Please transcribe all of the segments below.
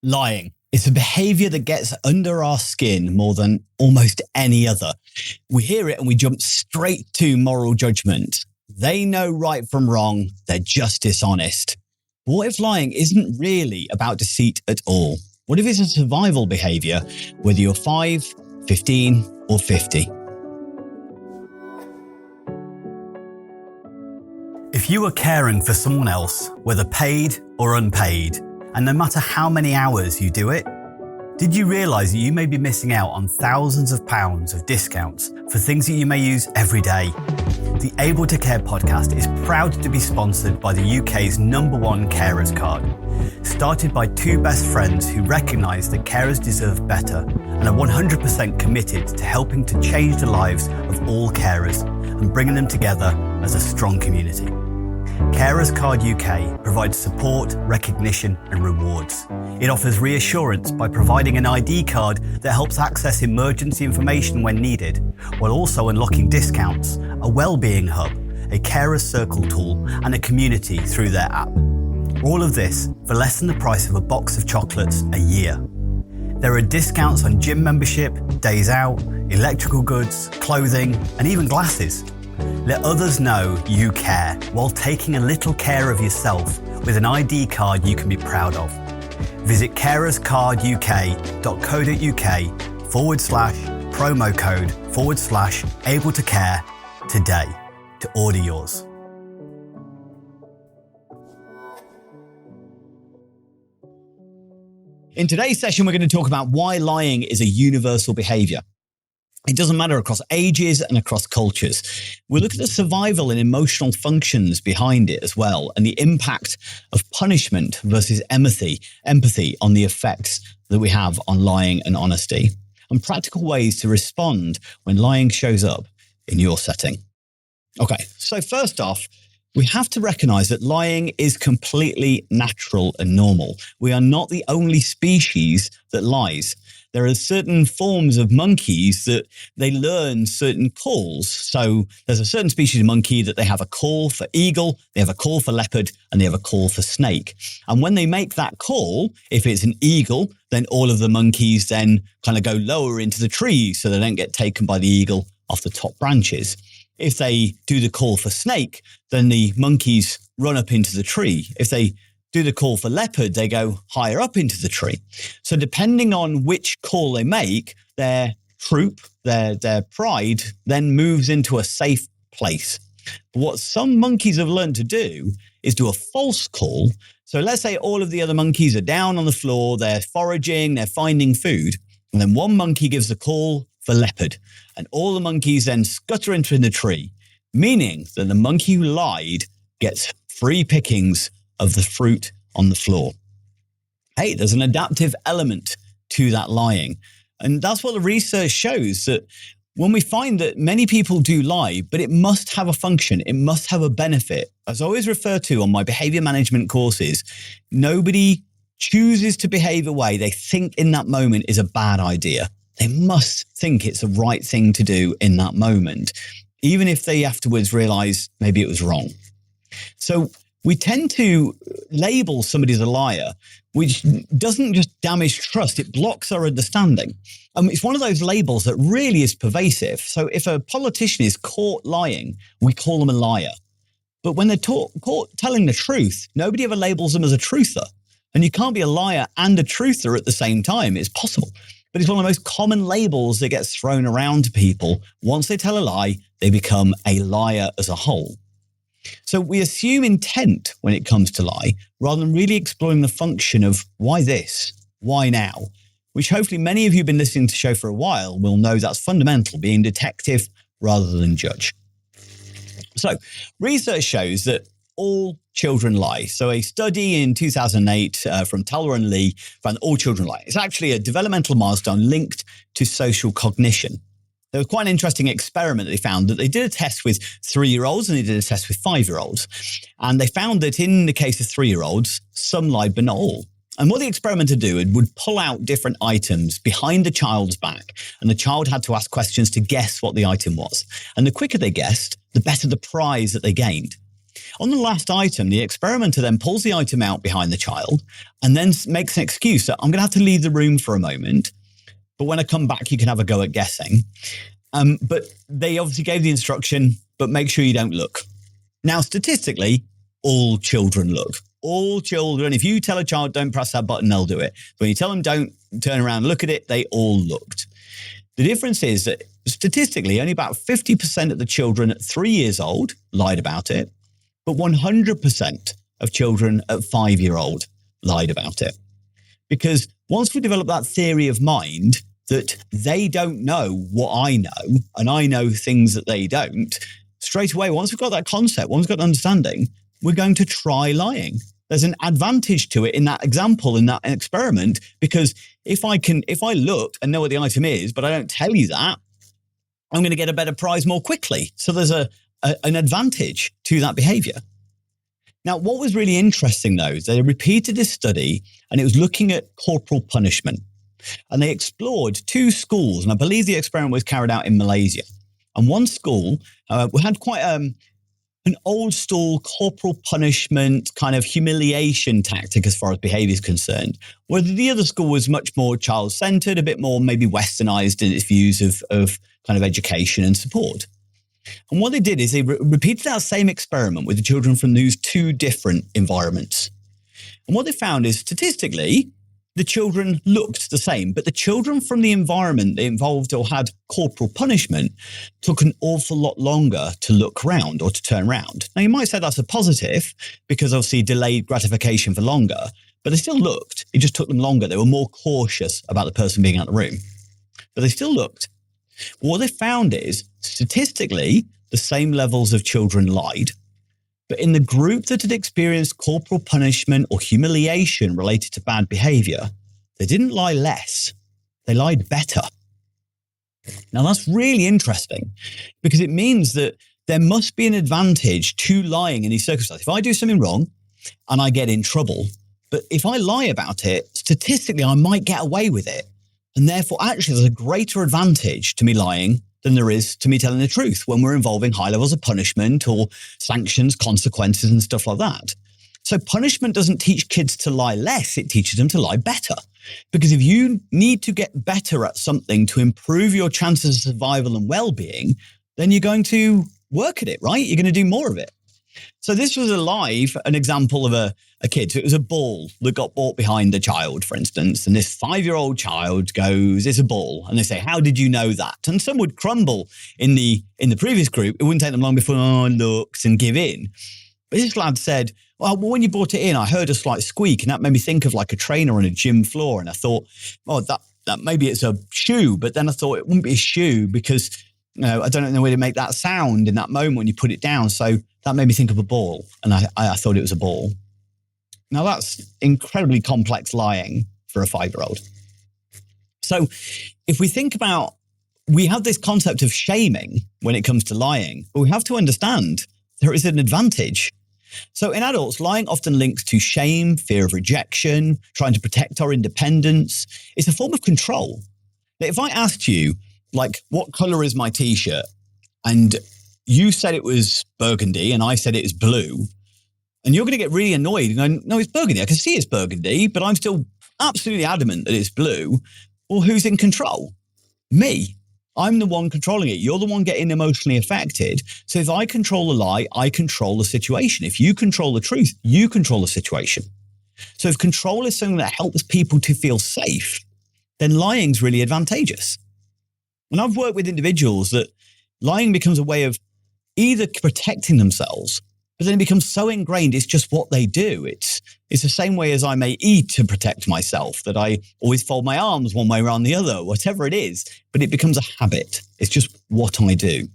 Lying. It's a behaviour that gets under our skin more than almost any other. We hear it and we jump straight to moral judgment. They know right from wrong. They're just dishonest. But what if lying isn't really about deceit at all? What if it's a survival behaviour, whether you're 5, 15 or 50? If you are caring for someone else, whether paid or unpaid, and no matter how many hours you do it, did you realise that you may be missing out on thousands of pounds of discounts for things that you may use every day? The Able to Care podcast is proud to be sponsored by the UK's #1 carers card. Started by two best friends who recognise that carers deserve better and are 100% committed to helping to change the lives of all carers and bringing them together as a strong community. Carers Card UK provides support, recognition and rewards. It offers reassurance by providing an ID card that helps access emergency information when needed, while also unlocking discounts, a wellbeing hub, a carers circle tool and a community through their app. All of this for less than the price of a box of chocolates a year. There are discounts on gym membership, days out, electrical goods, clothing and even glasses. Let others know you care while taking a little care of yourself with an ID card you can be proud of. Visit carerscarduk.co.uk/promo code/able to care today to order yours. In today's session, we're going to talk about why lying is a universal behaviour. It doesn't matter across ages and across cultures. We'll look at the survival and emotional functions behind it as well, and the impact of punishment versus empathy on the effects that we have on lying and honesty, and practical ways to respond when lying shows up in your setting. Okay, so first off, we have to recognize that lying is completely natural and normal. We are not the only species that lies. There are certain forms of monkeys that they learn certain calls. So there's a certain species of monkey that they have a call for eagle, they have a call for leopard, and they have a call for snake. And when they make that call, if it's an eagle, then all of the monkeys then kind of go lower into the trees so they don't get taken by the eagle off the top branches. If they do the call for snake, then the monkeys run up into the tree. If they do the call for leopard, they go higher up into the tree. So depending on which call they make, their troop, their pride then moves into a safe place. But what some monkeys have learned to do is do a false call. So let's say all of the other monkeys are down on the floor, they're foraging, they're finding food. And then one monkey gives a call for leopard. And all the monkeys then scutter into the tree, meaning that the monkey who lied gets free pickings of the fruit on the floor. Hey, there's an adaptive element to that lying. And that's what the research shows, that when we find that many people do lie, but it must have a function, it must have a benefit. As I always refer to on my behavior management courses, nobody chooses to behave a way they think in that moment is a bad idea. They must think it's the right thing to do in that moment, even if they afterwards realize maybe it was wrong. So we tend to label somebody as a liar, which doesn't just damage trust, it blocks our understanding. It's one of those labels that really is pervasive. So if a politician is caught lying, we call them a liar. But when they're caught telling the truth, nobody ever labels them as a truther. And you can't be a liar and a truther at the same time. It's possible. But it's one of the most common labels that gets thrown around to people. Once they tell a lie, they become a liar as a whole. So we assume intent when it comes to lie, rather than really exploring the function of why this, why now, which hopefully many of you have been listening to the show for a while will know that's fundamental, being detective rather than judge. So research shows that all children lie. So a study in 2008 from Taller and Lee found that all children lie. It's actually a developmental milestone linked to social cognition. There was quite an interesting experiment that they found that they did a test with 3-year-olds and they did a test with 5-year-olds. And they found that in the case of 3-year-olds, some lied, but not all. And what the experimenter would pull out different items behind the child's back, and the child had to ask questions to guess what the item was. And the quicker they guessed, the better the prize that they gained. On the last item, the experimenter then pulls the item out behind the child and then makes an excuse that I'm going to have to leave the room for a moment. But when I come back, you can have a go at guessing. But they obviously gave the instruction, but make sure you don't look. Now, statistically, all children look. All children, if you tell a child don't press that button, they'll do it. But when you tell them don't turn around and look at it, they all looked. The difference is that statistically, only about 50% of the children at 3 years old lied about it, but 100% of children at 5-year-old lied about it. Because once we develop that theory of mind that they don't know what I know and I know things that they don't, straight away, once we've got that concept, once we've got understanding, we're going to try lying. There's an advantage to it in that example, in that experiment, because if I look and know what the item is, but I don't tell you that, I'm going to get a better prize more quickly. So there's an advantage to that behavior. Now, what was really interesting, though, is they repeated this study, and it was looking at corporal punishment. And they explored 2 schools, and I believe the experiment was carried out in Malaysia. And one school, we had quite an old school corporal punishment kind of humiliation tactic as far as behavior is concerned, where the other school was much more child-centered, a bit more maybe westernized in its views of kind of education and support. And what they did is they repeated that same experiment with the children from these 2 different environments. And what they found is statistically, the children looked the same, but the children from the environment that involved or had corporal punishment took an awful lot longer to look around or to turn around. Now, you might say that's a positive because obviously delayed gratification for longer, but they still looked. It just took them longer. They were more cautious about the person being out of the room, but they still looked. But what they found is statistically, the same levels of children lied. But in the group that had experienced corporal punishment or humiliation related to bad behavior, they didn't lie less. They lied better. Now, that's really interesting because it means that there must be an advantage to lying in these circumstances. If I do something wrong and I get in trouble, but if I lie about it, statistically, I might get away with it. And therefore, actually, there's a greater advantage to me lying than there is to me telling the truth when we're involving high levels of punishment or sanctions, consequences, and stuff like that. So punishment doesn't teach kids to lie less, it teaches them to lie better. Because if you need to get better at something to improve your chances of survival and well-being, then you're going to work at it, right? You're going to do more of it. So this was an example of a kid. So it was a ball that got brought behind the child, for instance. And this 5-year-old child goes, it's a ball. And they say, how did you know that? And some would crumble in the previous group. It wouldn't take them long before, looks and give in. But this lad said, well, when you brought it in, I heard a slight squeak. And that made me think of like a trainer on a gym floor. And I thought, that maybe it's a shoe. But then I thought it wouldn't be a shoe because, I don't know where to make that sound in that moment when you put it down. So that made me think of a ball. And I thought it was a ball. Now, that's incredibly complex lying for a 5-year-old. So if we think about, we have this concept of shaming when it comes to lying, but we have to understand there is an advantage. So in adults, lying often links to shame, fear of rejection, trying to protect our independence. It's a form of control. Now, if I asked you, like, what color is my t-shirt? And you said it was burgundy and I said it is blue. And you're going to get really annoyed and go, no, it's burgundy. I can see it's burgundy, but I'm still absolutely adamant that it's blue. Well, who's in control? Me. I'm the one controlling it. You're the one getting emotionally affected. So if I control the lie, I control the situation. If you control the truth, you control the situation. So if control is something that helps people to feel safe, then lying's really advantageous. And I've worked with individuals that lying becomes a way of either protecting themselves, but then it becomes so ingrained, it's just what they do. It's the same way as I may eat to protect myself, that I always fold my arms one way around the other, whatever it is, but it becomes a habit. It's just what I do.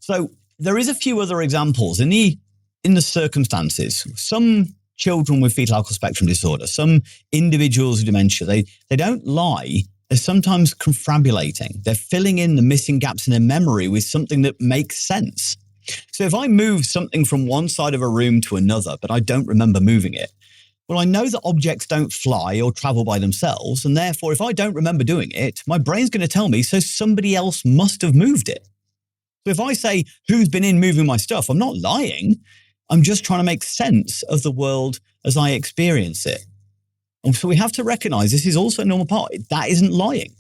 So there is a few other examples in the circumstances. Some children with fetal alcohol spectrum disorder, some individuals with dementia, they don't lie. They're sometimes confabulating. They're filling in the missing gaps in their memory with something that makes sense. So if I move something from one side of a room to another, but I don't remember moving it, well, I know that objects don't fly or travel by themselves. And therefore, if I don't remember doing it, my brain's going to tell me, so somebody else must have moved it. So if I say, who's been in moving my stuff? I'm not lying. I'm just trying to make sense of the world as I experience it. And so we have to recognize this is also a normal part. That isn't lying.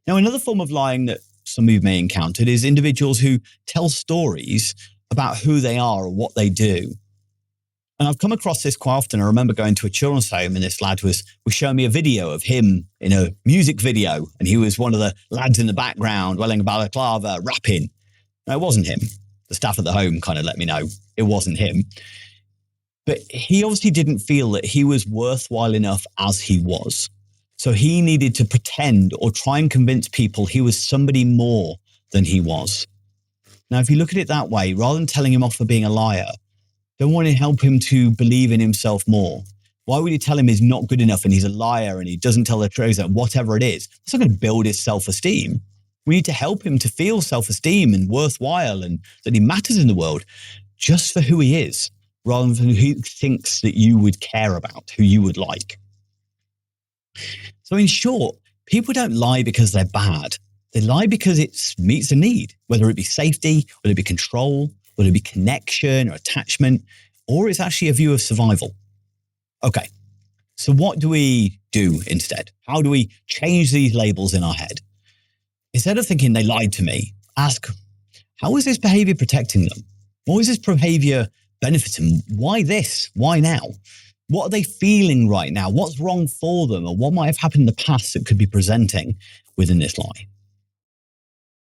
Now, another form of lying that some of you may have encountered is individuals who tell stories about who they are or what they do. And I've come across this quite often. I remember going to a children's home and this lad was showing me a video of him in a music video. And he was one of the lads in the background wearing a balaclava, rapping. No, it wasn't him. The staff at the home kind of let me know it wasn't him. But he obviously didn't feel that he was worthwhile enough as he was. So he needed to pretend or try and convince people he was somebody more than he was. Now, if you look at it that way, rather than telling him off for being a liar, don't want to help him to believe in himself more. Why would you tell him he's not good enough and he's a liar and he doesn't tell the truth and whatever it is? It's not going to build his self-esteem. We need to help him to feel self-esteem and worthwhile and that he matters in the world just for who he is, rather than who he thinks that you would care about, who you would like. So in short, people don't lie because they're bad. They lie because it meets a need, whether it be safety, whether it be control, whether it be connection or attachment, or it's actually a view of survival. Okay, so what do we do instead? How do we change these labels in our head? Instead of thinking they lied to me, ask, how is this behavior protecting them? What is this behavior benefiting? Why this? Why now? What are they feeling right now? What's wrong for them? Or what might have happened in the past that could be presenting within this lie?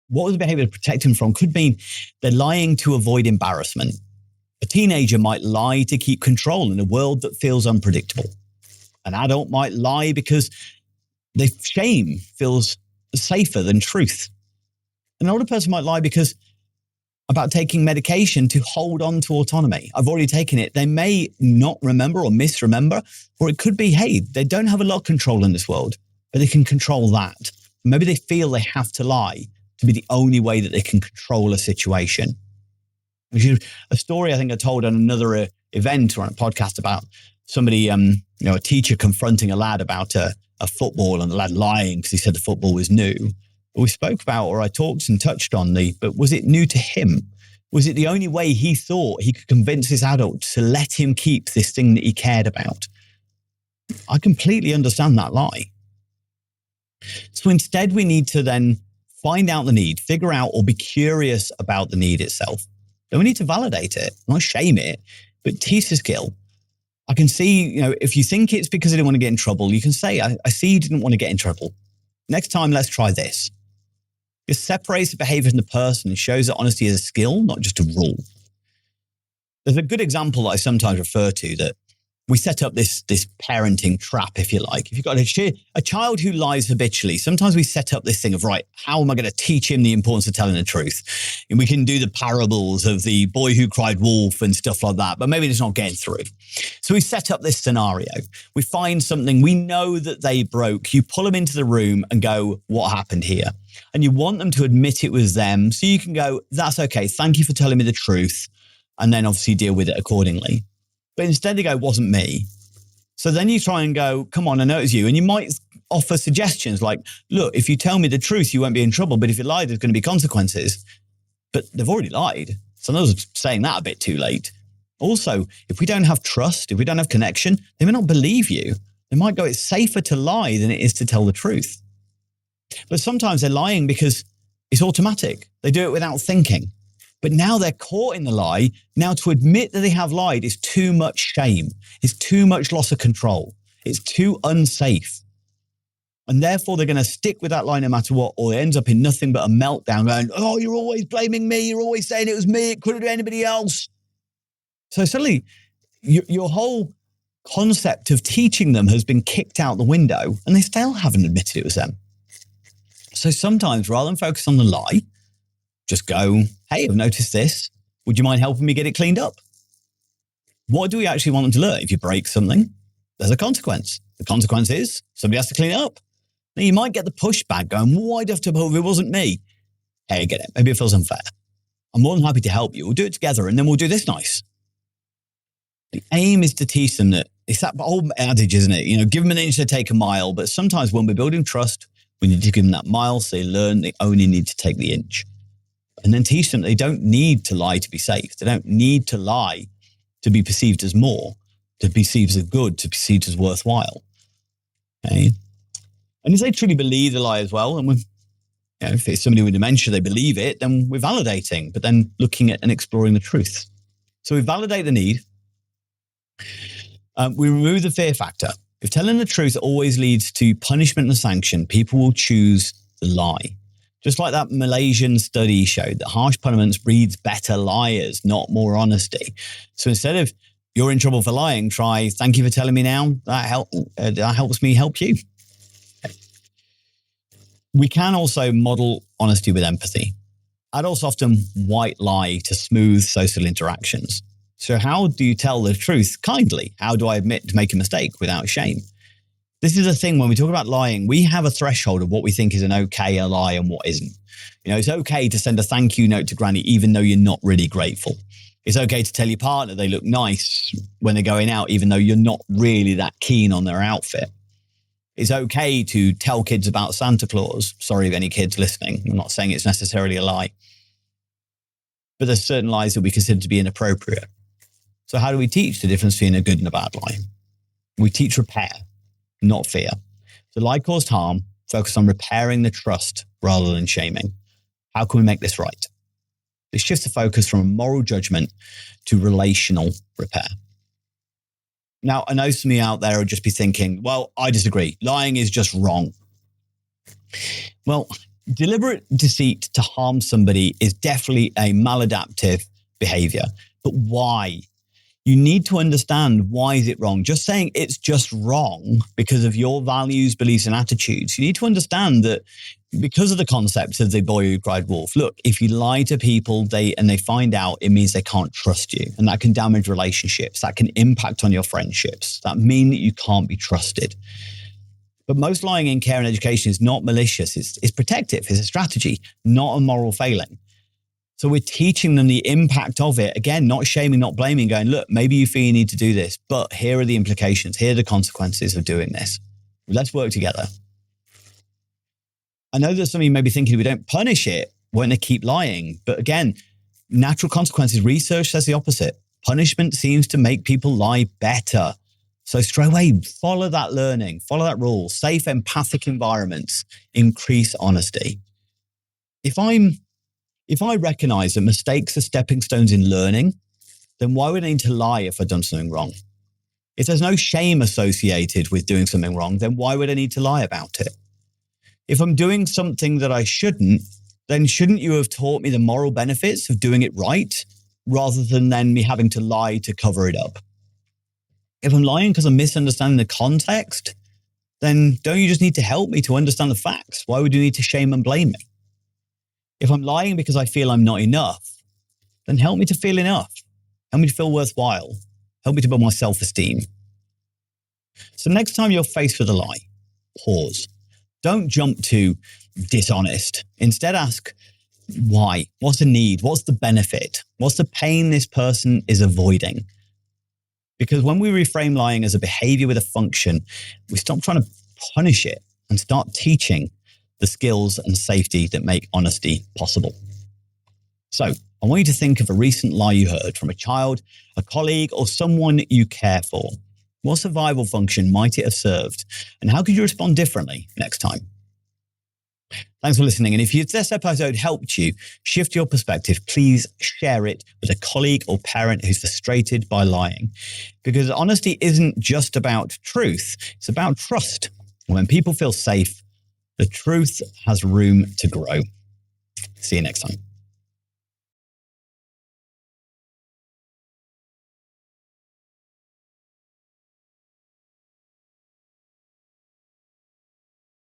What was the behavior to protect them from? Could mean they're lying to avoid embarrassment. A teenager might lie to keep control in a world that feels unpredictable. An adult might lie because the shame feels safer than truth. An older person might lie because about taking medication to hold on to autonomy. I've already taken it. They may not remember or misremember, or it could be, hey, they don't have a lot of control in this world, but they can control that. Maybe they feel they have to lie to be the only way that they can control a situation. Which is a story I think I told on another event or on a podcast about somebody, a teacher confronting a lad about a football and the lad lying because he said the football was new. But we spoke about, or I talked and touched on but was it new to him? Was it the only way he thought he could convince this adult to let him keep this thing that he cared about? I completely understand that lie. So instead, we need to then find out the need, figure out or be curious about the need itself. Then we need to validate it, not shame it, but teach the skill. I can see, if you think it's because I didn't want to get in trouble, you can say, I see you didn't want to get in trouble. Next time, let's try this. It separates the behavior from the person and shows that honesty is a skill, not just a rule. There's a good example that I sometimes refer to that we set up this parenting trap, if you like. If you've got a child who lies habitually, sometimes we set up this thing of, right, how am I going to teach him the importance of telling the truth? And we can do the parables of the boy who cried wolf and stuff like that, but maybe it's not getting through. So we set up this scenario. We find something, we know that they broke. You pull them into the room and go, what happened here? And you want them to admit it was them. So you can go, that's okay. Thank you for telling me the truth. And then obviously deal with it accordingly. But instead they go, wasn't me. So then you try and go, come on, I know it was you. And you might offer suggestions like, look, if you tell me the truth, you won't be in trouble. But if you lie, there's going to be consequences. But they've already lied. So I was saying that a bit too late. Also, if we don't have trust, if we don't have connection, they may not believe you. They might go, it's safer to lie than it is to tell the truth. But sometimes they're lying because it's automatic. They do it without thinking. But now they're caught in the lie. Now to admit that they have lied is too much shame. It's too much loss of control. It's too unsafe. And therefore they're going to stick with that lie no matter what, or it ends up in nothing but a meltdown going, oh, you're always blaming me. You're always saying it was me. It could have been anybody else. So suddenly your whole concept of teaching them has been kicked out the window and they still haven't admitted it was them. So sometimes rather than focus on the lie, just go, hey, I've noticed this. Would you mind helping me get it cleaned up? What do we actually want them to learn? If you break something, there's a consequence. The consequence is somebody has to clean it up. Now you might get the pushback going, why do I have to prove it wasn't me? Hey, I get it. Maybe it feels unfair. I'm more than happy to help you. We'll do it together and then we'll do this nice. The aim is to teach them that it's that old adage, isn't it? Give them an inch, they take a mile. But sometimes when we're building trust, we need to give them that mile so they learn they only need to take the inch. and then teach them they don't need to lie to be safe. They don't need to lie to be perceived as more, to be perceived as good, to be perceived as worthwhile. Okay. And if they truly believe the lie as well, and if it's somebody with dementia, they believe it, then we're validating, but then looking at and exploring the truth. So we validate the need. We remove the fear factor. If telling the truth always leads to punishment and sanction, people will choose the lie. Just like that Malaysian study showed that harsh punishments breeds better liars, not more honesty. So instead of you're in trouble for lying, try thank you for telling me now. That helps me help you. We can also model honesty with empathy. Adults often white lie to smooth social interactions. So how do you tell the truth kindly? How do I admit to make a mistake without shame? This is a thing when we talk about lying, we have a threshold of what we think is an okay lie and what isn't. It's okay to send a thank you note to granny even though you're not really grateful. It's okay to tell your partner they look nice when they're going out even though you're not really that keen on their outfit. It's okay to tell kids about Santa Claus. Sorry if any kids listening. I'm not saying it's necessarily a lie. But there's certain lies that we consider to be inappropriate. So how do we teach the difference between a good and a bad lie? We teach repair, not fear. So lie caused harm, focus on repairing the trust rather than shaming. How can we make this right? It shifts the focus from moral judgment to relational repair. Now, I know some of you out there will just be thinking, well, I disagree. Lying is just wrong. Well, deliberate deceit to harm somebody is definitely a maladaptive behavior. But why? You need to understand why is it wrong. Just saying it's just wrong because of your values, beliefs, and attitudes. You need to understand that because of the concept of the boy who cried wolf, look, if you lie to people and they find out, it means they can't trust you. And that can damage relationships. That can impact on your friendships. That mean that you can't be trusted. But most lying in care and education is not malicious. It's protective. It's a strategy, not a moral failing. So we're teaching them the impact of it. Again, not shaming, not blaming, going, look, maybe you feel you need to do this, but here are the implications. Here are the consequences of doing this. Let's work together. I know that some of you may be thinking if we don't punish it, won't they keep lying? But again, natural consequences, research says the opposite. Punishment seems to make people lie better. So straight away, follow that learning, follow that rule. Safe, empathic environments increase honesty. If I recognize that mistakes are stepping stones in learning, then why would I need to lie if I've done something wrong? If there's no shame associated with doing something wrong, then why would I need to lie about it? If I'm doing something that I shouldn't, then shouldn't you have taught me the moral benefits of doing it right rather than then me having to lie to cover it up? If I'm lying because I'm misunderstanding the context, then don't you just need to help me to understand the facts? Why would you need to shame and blame me? If I'm lying because I feel I'm not enough, then help me to feel enough. Help me to feel worthwhile. Help me to build my self-esteem. So next time you're faced with a lie, pause. Don't jump to dishonest. Instead, ask why? What's the need? What's the benefit? What's the pain this person is avoiding? Because when we reframe lying as a behavior with a function, we stop trying to punish it and start teaching the skills and safety that make honesty possible. So I want you to think of a recent lie you heard from a child, a colleague, or someone you care for. What survival function might it have served? And how could you respond differently next time? Thanks for listening. And if this episode helped you shift your perspective, please share it with a colleague or parent who's frustrated by lying. Because honesty isn't just about truth. It's about trust. And when people feel safe, the truth has room to grow. See you next time.